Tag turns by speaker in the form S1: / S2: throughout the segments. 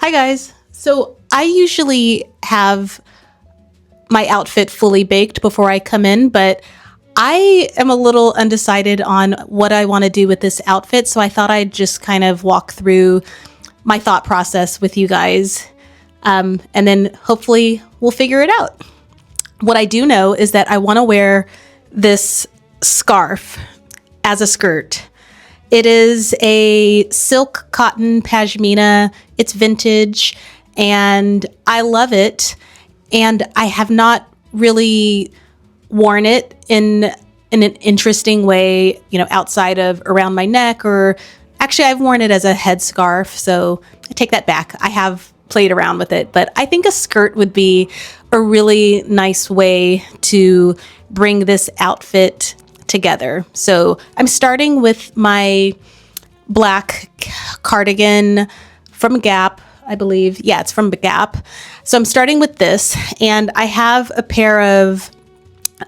S1: Hi guys. So I usually have my outfit fully baked before I come in, but I am a little undecided on what I want to do with this outfit. So I thought I'd just kind of walk through my thought process with you guys. And then hopefully we'll figure it out. What I do know is that I want to wear this scarf as a skirt. It is a silk cotton pashmina. It's vintage and I love it. And I have not really worn it in an interesting way, outside of around my neck, or actually I've worn it as a headscarf. So I take that back. I have played around with it, but I think a skirt would be a really nice way to bring this outfit together. So I'm starting with my black cardigan from Gap, I believe. Yeah, it's from Gap. So I'm starting with this, and I have a pair of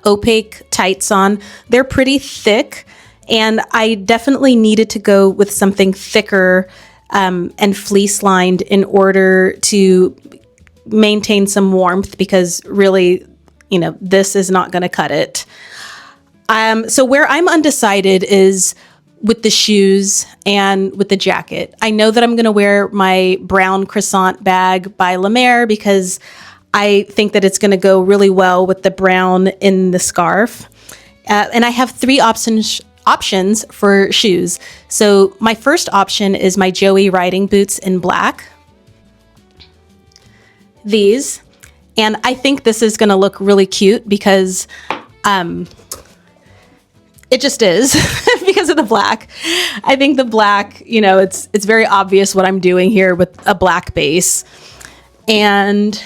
S1: opaque tights on. They're pretty thick, and I definitely needed to go with something thicker and fleece lined in order to maintain some warmth, because really, this is not going to cut it. So where I'm undecided is with the shoes and with the jacket. I know that I'm going to wear my brown croissant bag by Lemaire because I think that it's going to go really well with the brown in the scarf. And I have three options for shoes. So my first option is my Joie riding boots in black. These. And I think this is going to look really cute because it just is because of the black. I think the black, it's very obvious what I'm doing here with a black base. And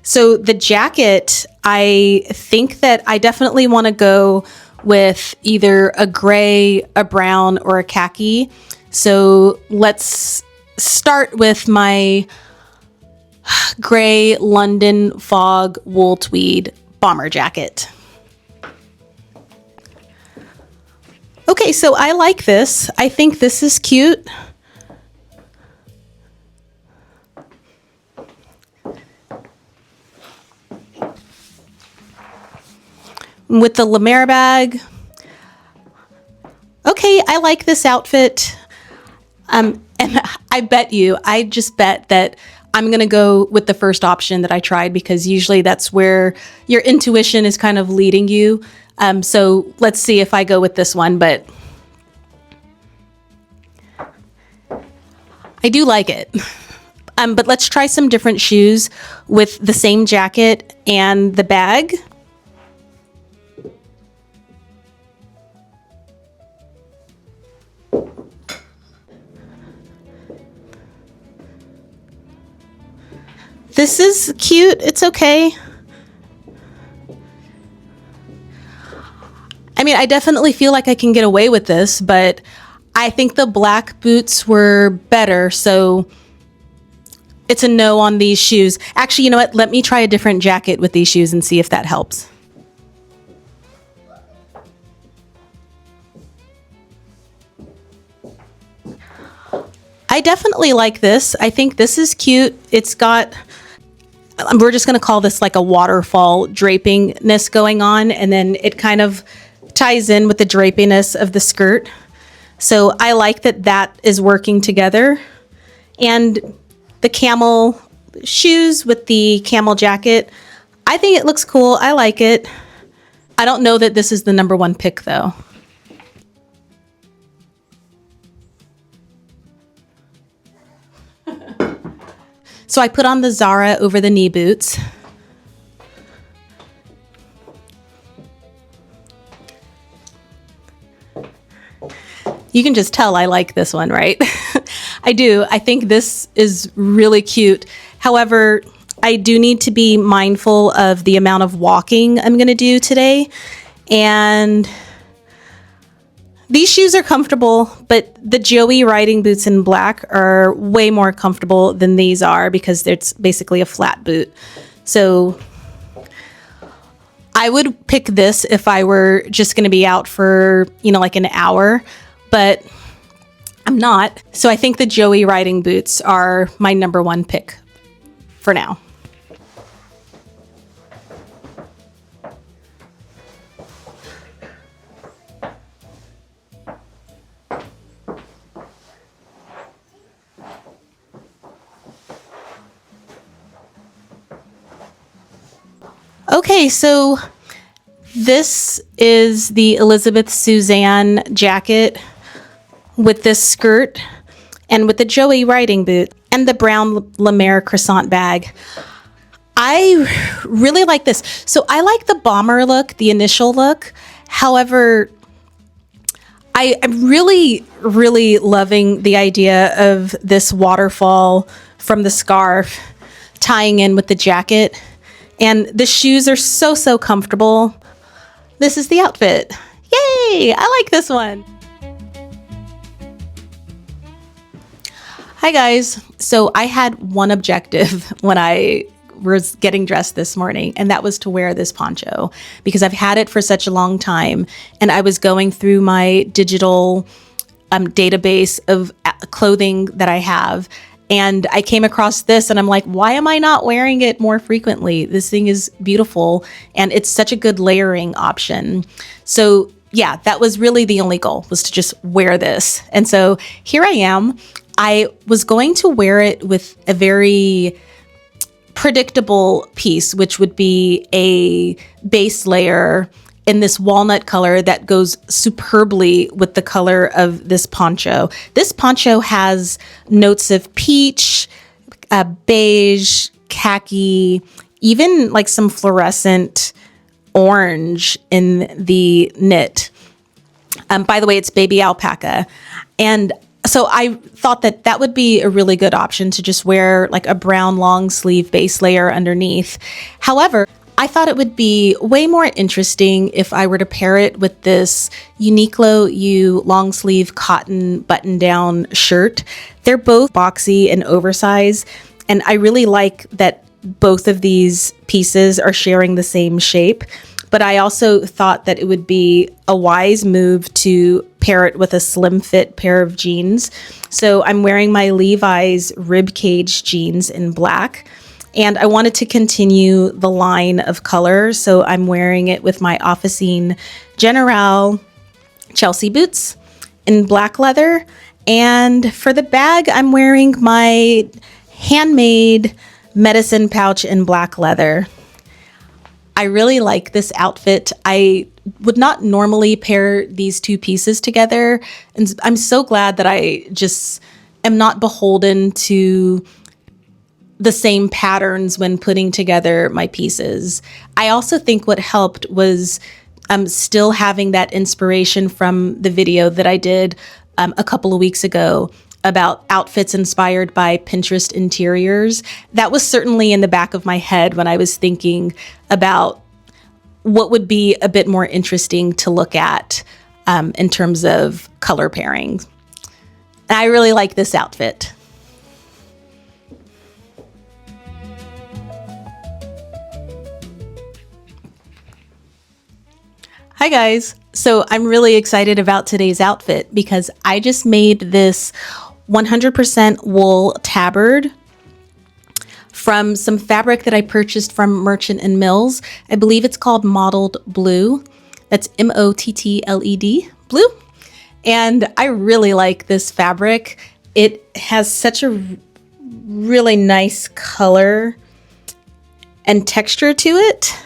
S1: so the jacket, I think that I definitely want to go with either a gray, a brown, or a khaki. So let's start with my gray London Fog wool tweed bomber jacket. Okay, so I like this. I think this is cute. With the Lemaire bag. Okay, I like this outfit. And I just bet that I'm going to go with the first option that I tried, because usually that's where your intuition is kind of leading you. So let's see if I go with this one, but I do like it. But let's try some different shoes with the same jacket and the bag. This is cute. It's okay. I mean, I definitely feel like I can get away with this, but I think the black boots were better, so it's a no on these shoes. Actually, you know what? Let me try a different jacket with these shoes and see if that helps. I definitely like this. I think this is cute. It's got, we're just going to call this like a waterfall drapingness going on, and then it kind of ties in with the drapiness of the skirt. So I like that is working together. And the camel shoes with the camel jacket, I think it looks cool. I like it. I don't know that this is the number one pick though. So I put on the Zara over the knee boots. You can just tell I like this one, right? I do. I think this is really cute. However, I do need to be mindful of the amount of walking I'm going to do today. And these shoes are comfortable, but the Joie riding boots in black are way more comfortable than these are, because it's basically a flat boot. So I would pick this if I were just going to be out for, like an hour. But I'm not. So I think the Joie riding boots are my number one pick for now. Okay, so this is the Elizabeth Suzann jacket with this skirt and with the Joie riding boot and the brown Lemaire Croissant bag. I really like this. So I like the bomber look, the initial look. However, I'm really, really loving the idea of this waterfall from the scarf tying in with the jacket. And the shoes are so, so comfortable. This is the outfit. Yay! I like this one. Hi guys. So I had one objective when I was getting dressed this morning, and that was to wear this poncho because I've had it for such a long time. And I was going through my digital database of clothing that I have. And I came across this and I'm like, why am I not wearing it more frequently? This thing is beautiful and it's such a good layering option. So yeah, that was really the only goal, was to just wear this. And so here I am. I was going to wear it with a very predictable piece, which would be a base layer in this walnut color that goes superbly with the color of this poncho. This poncho has notes of peach, beige, khaki, even like some fluorescent orange in the knit. By the way, it's baby alpaca. And so I thought that that would be a really good option to just wear like a brown long sleeve base layer underneath. However, I thought it would be way more interesting if I were to pair it with this Uniqlo U long sleeve cotton button down shirt. They're both boxy and oversized, and I really like that both of these pieces are sharing the same shape. But I also thought that it would be a wise move to pair it with a slim fit pair of jeans. So I'm wearing my Levi's Ribcage jeans in black. And I wanted to continue the line of color, so I'm wearing it with my Officine Generale Chelsea boots in black leather. And for the bag, I'm wearing my Handmade medicine pouch in black leather. I really like this outfit. I would not normally pair these two pieces together, and I'm so glad that I just am not beholden to the same patterns when putting together my pieces. I also think what helped was still having that inspiration from the video that I did a couple of weeks ago about outfits inspired by Pinterest interiors. That was certainly in the back of my head when I was thinking about what would be a bit more interesting to look at in terms of color pairing. And I really like this outfit. Hi guys. So I'm really excited about today's outfit because I just made this 100% wool tabard from some fabric that I purchased from Merchant and Mills. I believe it's called Mottled Blue. That's MOTTLED, blue. And I really like this fabric. It has such a really nice color and texture to it.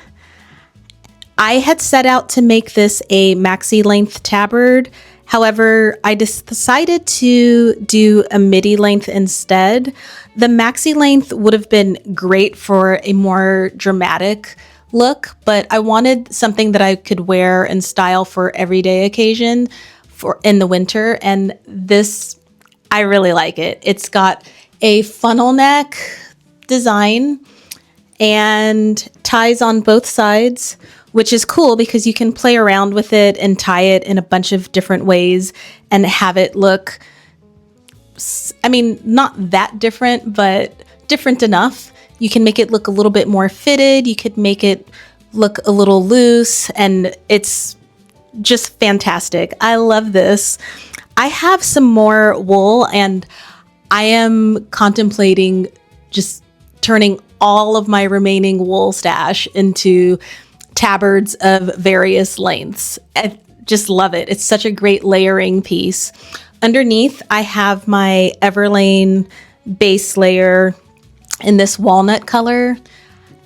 S1: I had set out to make this a maxi length tabard. However, I decided to do a midi length instead. The maxi length would have been great for a more dramatic look, but I wanted something that I could wear and style for everyday occasion for in the winter. And this, I really like it. It's got a funnel neck design and ties on both sides, which is cool because you can play around with it and tie it in a bunch of different ways and have it look, I mean, not that different, but different enough. You can make it look a little bit more fitted. You could make it look a little loose, and it's just fantastic. I love this. I have some more wool, and I am contemplating just turning all of my remaining wool stash into tabards of various lengths. I just love it. It's such a great layering piece. Underneath, I have my Everlane base layer in this walnut color.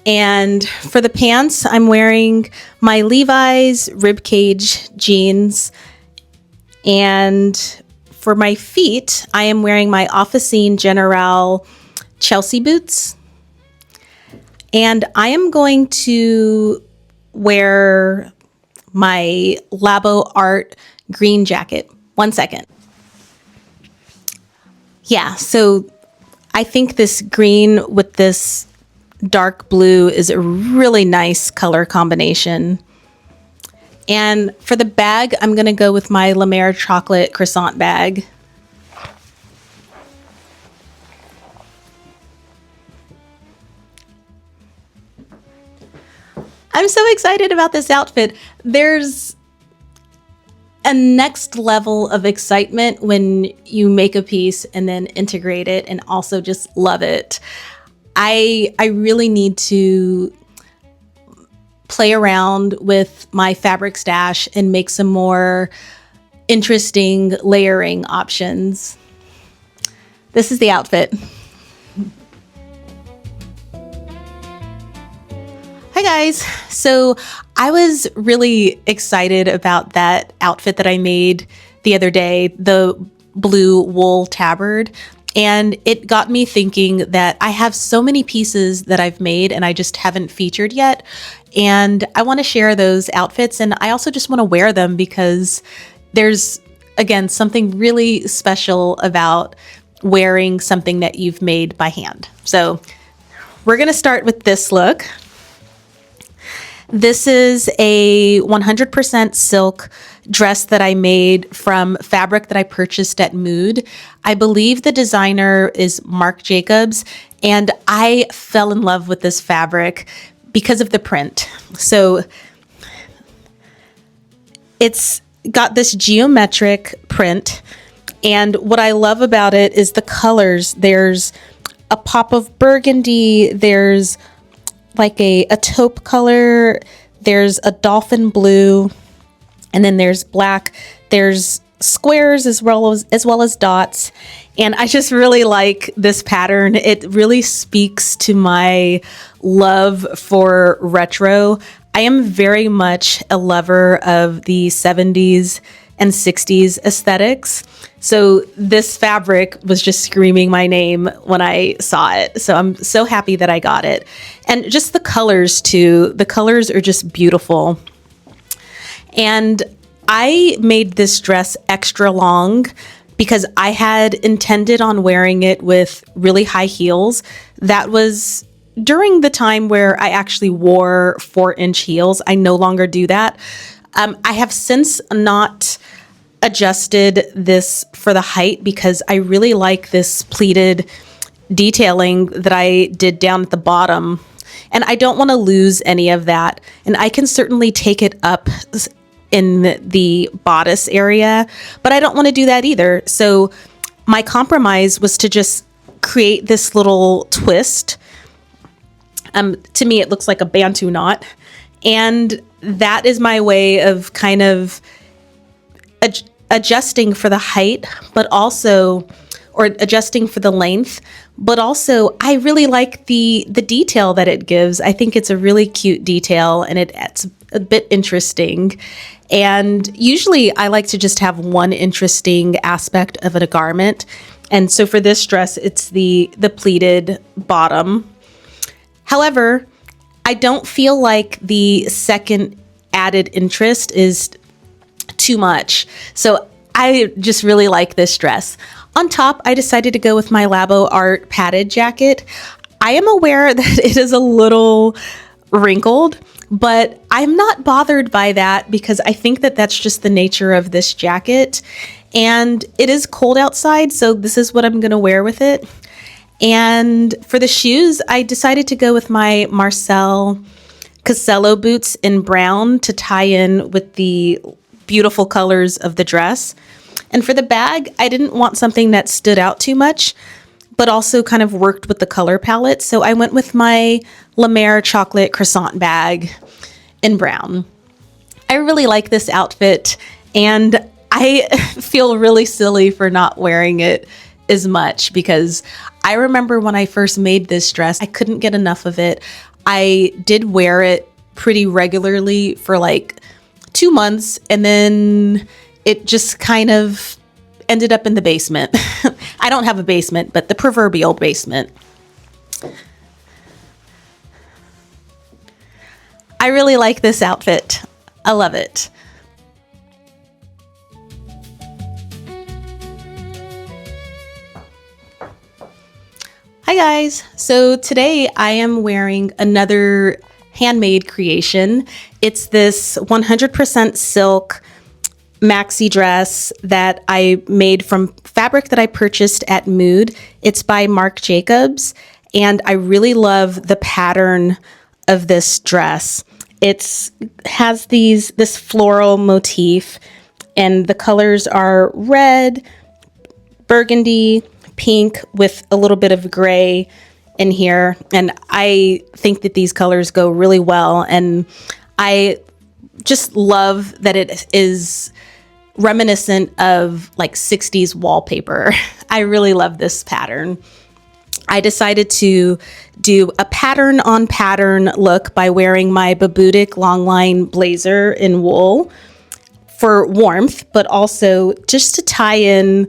S1: And for the pants, I'm wearing my Levi's Ribcage jeans. And for my feet, I am wearing my Officine Generale Chelsea boots. And I am going to wear my Labo.Art green jacket. 1 second. Yeah, so I think this green with this dark blue is a really nice color combination. And for the bag, I'm going to go with my Lemaire chocolate croissant bag. I'm so excited about this outfit. There's a next level of excitement when you make a piece and then integrate it and also just love it. I really need to play around with my fabric stash and make some more interesting layering options. This is the outfit. Hi guys. So I was really excited about that outfit that I made the other day, the blue wool tabard. And it got me thinking that I have so many pieces that I've made and I just haven't featured yet. And I want to share those outfits, and I also just want to wear them because there's, again, something really special about wearing something that you've made by hand. So we're going to start with this look. This is a 100% silk dress that I made from fabric that I purchased at Mood. I believe the designer is Marc Jacobs, and I fell in love with this fabric because of the print. So it's got this geometric print, and what I love about it is the colors. There's a pop of burgundy, there's like a taupe color, there's a dolphin blue, and then there's black, there's squares as well as dots. And I just really like this pattern. It really speaks to my love for retro. I am very much a lover of the 70s and 60s aesthetics. So this fabric was just screaming my name when I saw it. So I'm so happy that I got it. And just the colors too. The colors are just beautiful. And I made this dress extra long because I had intended on wearing it with really high heels. That was during the time where I actually wore 4-inch heels. I no longer do that. I have since not adjusted this for the height because I really like this pleated detailing that I did down at the bottom. And I don't want to lose any of that. And I can certainly take it up in the bodice area, but I don't want to do that either. So my compromise was to just create this little twist. To me, it looks like a Bantu knot. And that is my way of kind of adjusting for the height, but also, or adjusting for the length, but also I really like the detail that it gives. I think it's a really cute detail and it's a bit interesting. And usually I like to just have one interesting aspect of a garment. And so for this dress, it's the pleated bottom. However, I don't feel like the second added interest is too much. So I just really like this dress. On top, I decided to go with my Labo.Art padded jacket. I am aware that it is a little wrinkled, but I'm not bothered by that because I think that that's just the nature of this jacket. And it is cold outside, so this is what I'm going to wear with it. And for the shoes, I decided to go with my Marsell Cassello boots in brown to tie in with the beautiful colors of the dress. And for the bag, I didn't want something that stood out too much, but also kind of worked with the color palette. So I went with my Lemaire chocolate croissant bag in brown. I really like this outfit, and I feel really silly for not wearing it as much because I remember when I first made this dress, I couldn't get enough of it. I did wear it pretty regularly for like 2 months, and then it just kind of ended up in the basement. I don't have a basement, but the proverbial basement. I really like this outfit. I love it. Hi guys. So today I am wearing another handmade creation. It's this 100% silk maxi dress that I made from fabric that I purchased at Mood. It's by Marc Jacobs, and I really love the pattern of this dress. It has this floral motif, and the colors are red, burgundy, pink with a little bit of gray in here. And I think that these colors go really well. And I just love that it is reminiscent of like 60s wallpaper. I really love this pattern. I decided to do a pattern on pattern look by wearing my Babudik longline blazer in wool for warmth, but also just to tie in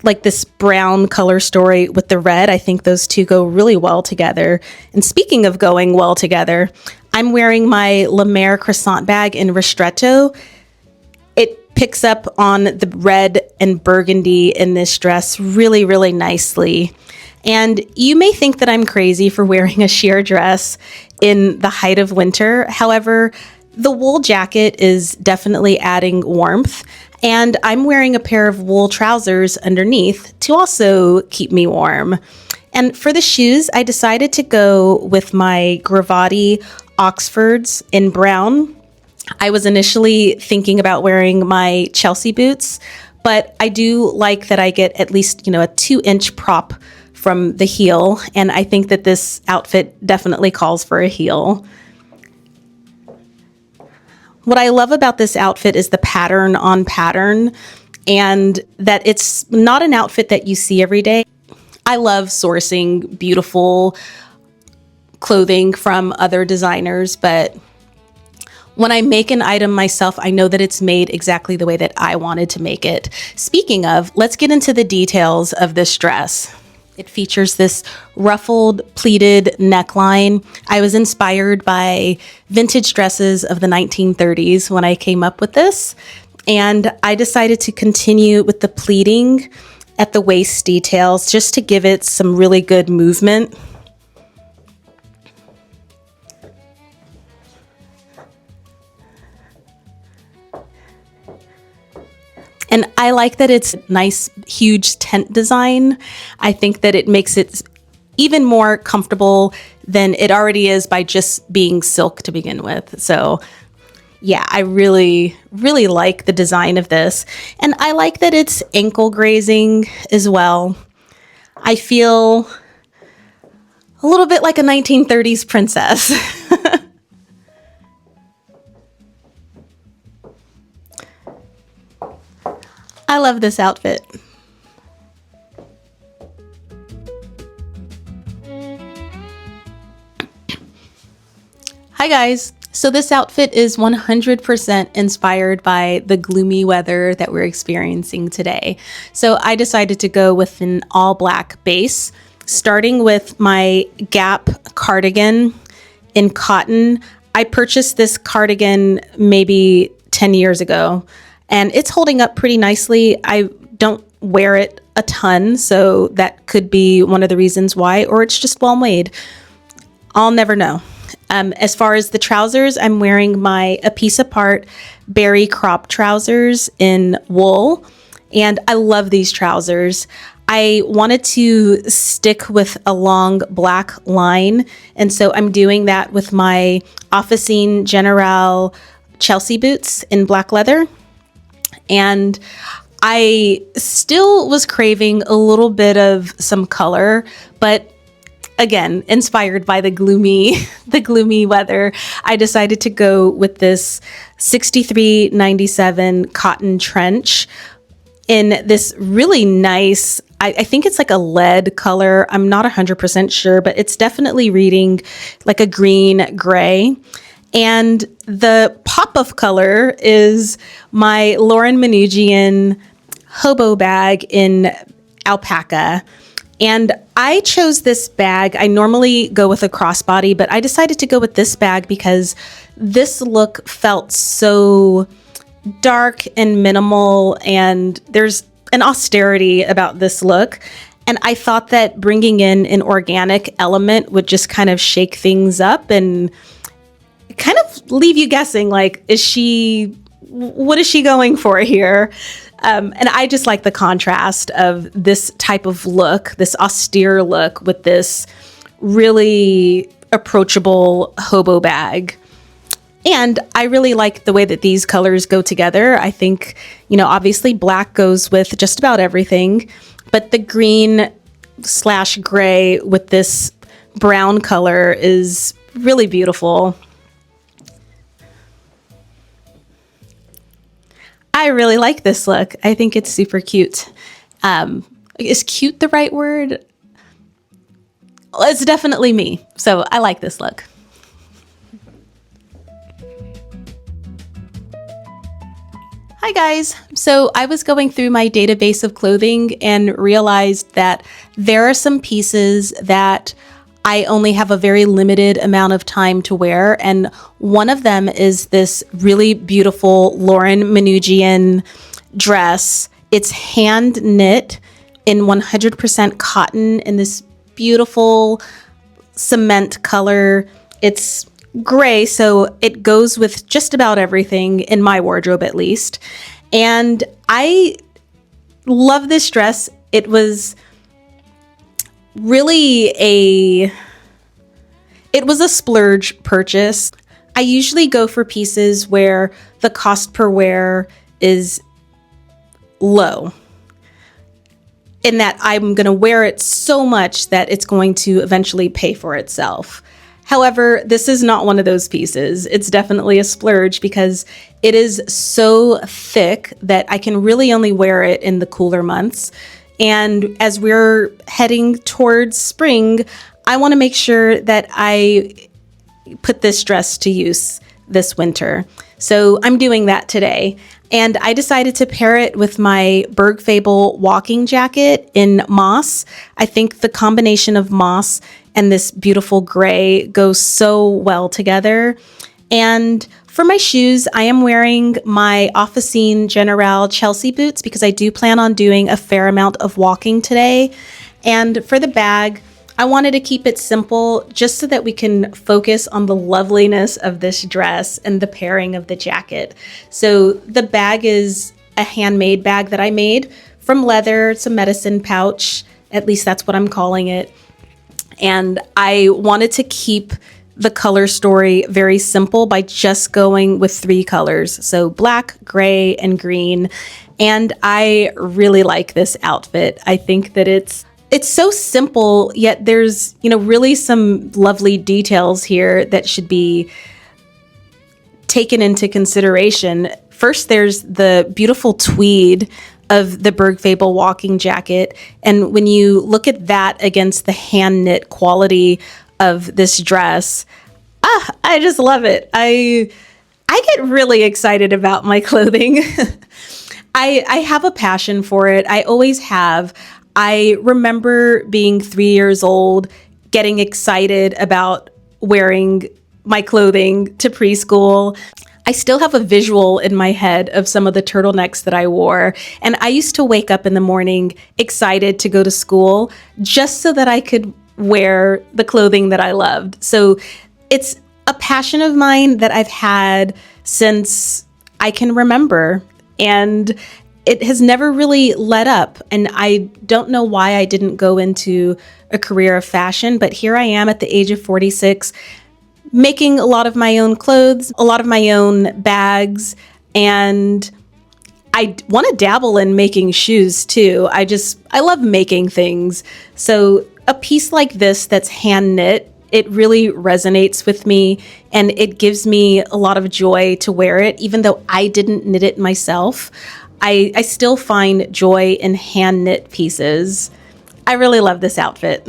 S1: like this brown color story with the red. I think those two go really well together. And speaking of going well together, I'm wearing my Lemaire Croissant bag in ristretto. It picks up on the red and burgundy in this dress really, really nicely. And you may think that I'm crazy for wearing a sheer dress in the height of winter. However, the wool jacket is definitely adding warmth. And I'm wearing a pair of wool trousers underneath to also keep me warm. And for the shoes, I decided to go with my Gravati Oxfords in brown. I was initially thinking about wearing my Chelsea boots, but I do like that I get at least, a 2-inch prop from the heel. And I think that this outfit definitely calls for a heel. What I love about this outfit is the pattern on pattern, and that it's not an outfit that you see every day. I love sourcing beautiful clothing from other designers, but when I make an item myself, I know that it's made exactly the way that I wanted to make it. Speaking of, let's get into the details of this dress. It features this ruffled pleated neckline. I was inspired by vintage dresses of the 1930s when I came up with this, and I decided to continue with the pleating at the waist details just to give it some really good movement. And I like that it's nice, huge tent design. I think that it makes it even more comfortable than it already is by just being silk to begin with. So yeah, I really, really like the design of this. And I like that it's ankle grazing as well. I feel a little bit like a 1930s princess. I love this outfit. Hi guys. So this outfit is 100% inspired by the gloomy weather that we're experiencing today. So I decided to go with an all black base, starting with my Gap cardigan in cotton. I purchased this cardigan maybe 10 years ago, and it's holding up pretty nicely. I don't wear it a ton, so that could be one of the reasons why, or it's just well made. I'll never know. As far as the trousers, I'm wearing my A Piece Apart berry crop trousers in wool, and I love these trousers. I wanted to stick with a long black line, and so I'm doing that with my Officine Generale Chelsea boots in black leather. And I still was craving a little bit of some color, but again, inspired by the gloomy weather, I decided to go with this 6397 cotton trench in this really nice, I think it's like a lead color. I'm not 100% sure, but it's definitely reading like a green gray. And the pop of color is my Lauren Manoogian hobo bag in alpaca. And I chose this bag. I normally go with a crossbody, but I decided to go with this bag because this look felt so dark and minimal, and there's an austerity about this look. And I thought that bringing in an organic element would just kind of shake things up and kind of leave you guessing, like, what is she going for here? And I just like the contrast of this type of look, this austere look with this really approachable hobo bag. And I really like the way that these colors go together. I think, obviously black goes with just about everything, but the green/gray with this brown color is really beautiful. I really like this look. I think it's super cute. Is cute the right word? Well, it's definitely me. So I like this look. Hi guys. So I was going through my database of clothing and realized that there are some pieces that I only have a very limited amount of time to wear. And one of them is this really beautiful Lauren Manoogian dress. It's hand knit in 100% cotton in this beautiful cement color. It's gray, so it goes with just about everything in my wardrobe, at least. And I love this dress. It was really a splurge purchase. I usually go for pieces where the cost per wear is low, in that I'm going to wear it so much that it's going to eventually pay for itself. However, this is not one of those pieces. It's definitely a splurge because it is so thick that I can really only wear it in the cooler months. And as we're heading towards spring, I want to make sure that I put this dress to use this winter. So I'm doing that today. And I decided to pair it with my Berg Fable walking jacket in moss. I think the combination of moss and this beautiful gray goes so well together. And for my shoes, I am wearing my Officine Generale Chelsea boots because I do plan on doing a fair amount of walking today. And for the bag, I wanted to keep it simple just so that we can focus on the loveliness of this dress and the pairing of the jacket. So the bag is a handmade bag that I made from leather. It's a medicine pouch. At least that's what I'm calling it. And I wanted to keep the color story very simple by just going with 3 colors. So black, gray, and green. And I really like this outfit. I think that it's so simple, yet there's, really some lovely details here that should be taken into consideration. First, there's the beautiful tweed of the Berg Fable walking jacket. And when you look at that against the hand knit quality of this dress, I just love it. I get really excited about my clothing. I have a passion for it. I always have. I remember being 3 years old, getting excited about wearing my clothing to preschool. I still have a visual in my head of some of the turtlenecks that I wore. And I used to wake up in the morning excited to go to school just so that I could wear the clothing that I loved. So it's a passion of mine that I've had since I can remember. And it has never really let up. And I don't know why I didn't go into a career of fashion, but here I am at the age of 46, making a lot of my own clothes, a lot of my own bags, and I want to dabble in making shoes too. I love making things. So a piece like this that's hand knit, it really resonates with me, and it gives me a lot of joy to wear it. Even though I didn't knit it myself, I still find joy in hand knit pieces. I really love this outfit.